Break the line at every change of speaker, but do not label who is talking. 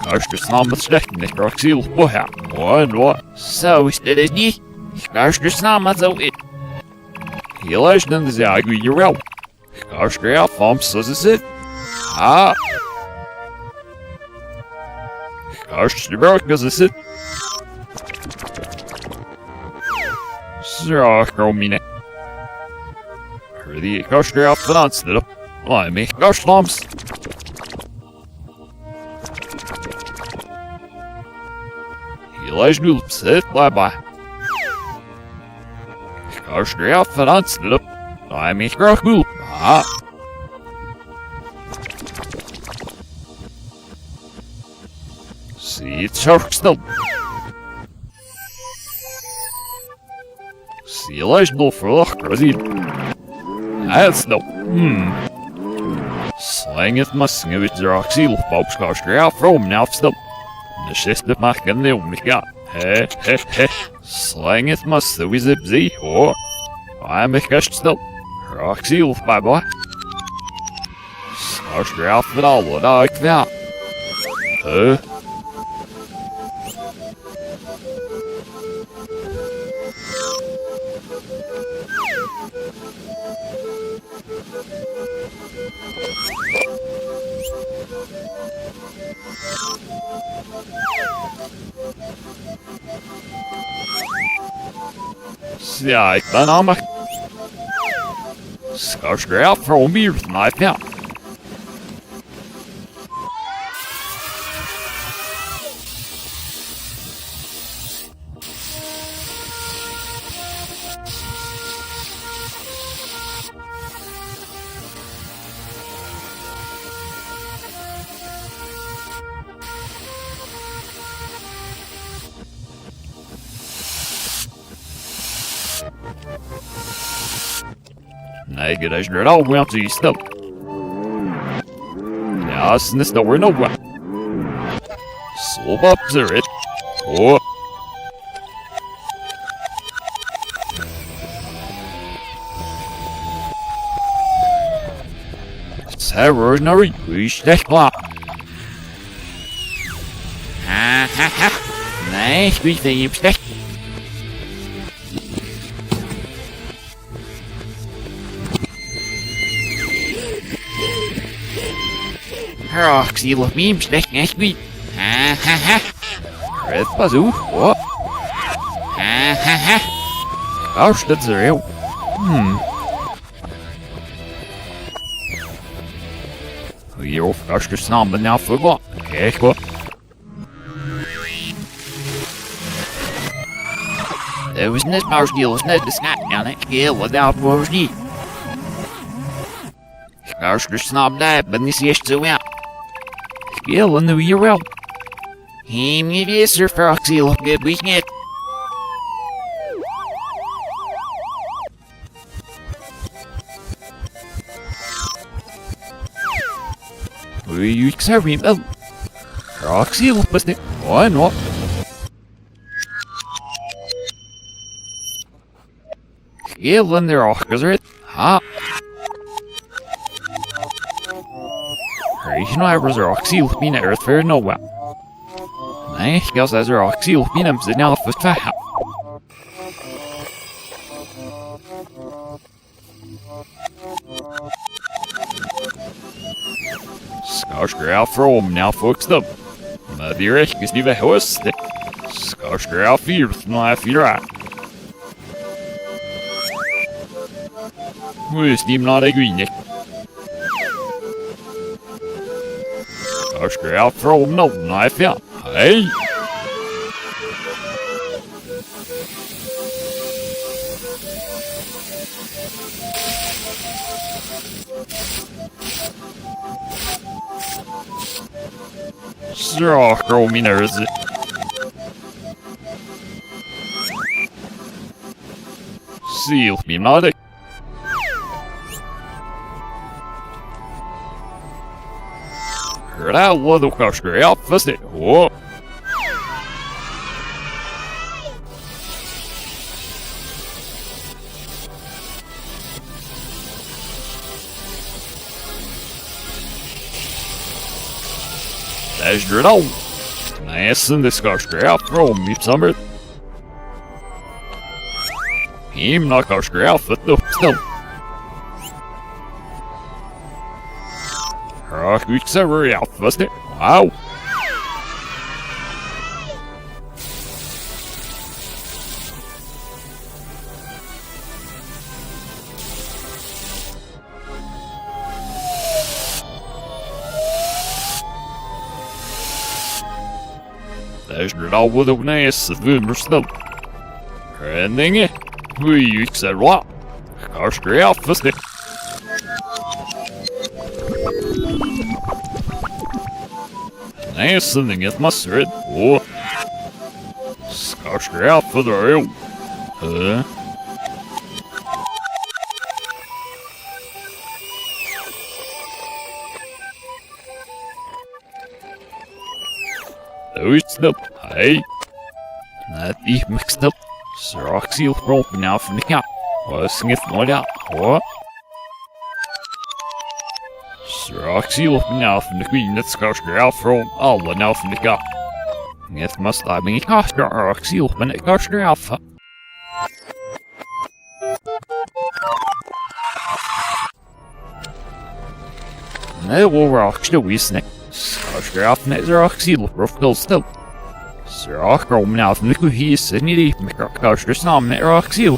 Kanske snabbt släckning och sil på här. Och så istället ni. Kanske snabbt så it. Hela den zag vi ju väl. Kanske jag famsar sig. Ah. Kanske det börjar sig. Så kom mina. Hörde kanske jag fanns det då. Nej, men kanske slams. Hela snulpset bara. Kanske jag fanns det då. Nej, men kanske gulp. Ah. See it's sharkstone. See ležno fruktrozīt. Ēsno. Slanget massinga vitrāk silpauks kā škrjā from navstam. Nešeste marken neumika. He. Slanget massa vizipzi. I'm a kaststam. Rak silpauks. Skškrjā fralla dag kvā. Ja, ik ben aan me. Skjøt fra myrknife, ja. Nej, det är snart av med sig stopp. Ja, snästa var nog. Så uppser det. Sarah Nari, vi stäckla. Ha. Nej, vi får stäck. Roxy look me steck next week. Ha. Red bazoo. Ha. Gosh, that's real. You're gosh, just not but now for what? Okay, what? There was this mouse deal, was not the snack down it. Yeah, without was neat. Gosh, just not that, but this is so out. Skill and the year well. Him give you Sir Foxy look good weekend. We you serve him well. Foxy look but it. Why not? Skill and the rock is it. Ha. Ich know I was Roxy look me earth for no well. Nej, jag säger Roxy look me nämns det now för två. Skjøt from now folks them. Men det räcker skriva höst. Skjøt fyrt när fyra. Just dimna det green. Skjøt from no knife, ja. Hej! Så, girl, mina röster. Seal, mina det. Hörde vad du kanske gör fast det. There's your dog. Näsen det ska skräp från mitt samhälle. Himla kan skräpet uppställ. Rakt ut server jag fast det. Wow. There's no with a nice understand. Trending we use a lot. Cars great fast it. Nice thing it must read. Oh, cars great for the real. Mixed up, hey? Not be mixed up. Roxy broken now from the cap. Was it not out? What? Roxy looking out from the queen that's got out from all the now from the cap. It must have been cost Roxy when it got alpha. No rocks the wisnick. Skaraf net Roxy rough still. Rock roam now from the kuhis and you make a cautious name net Roxy.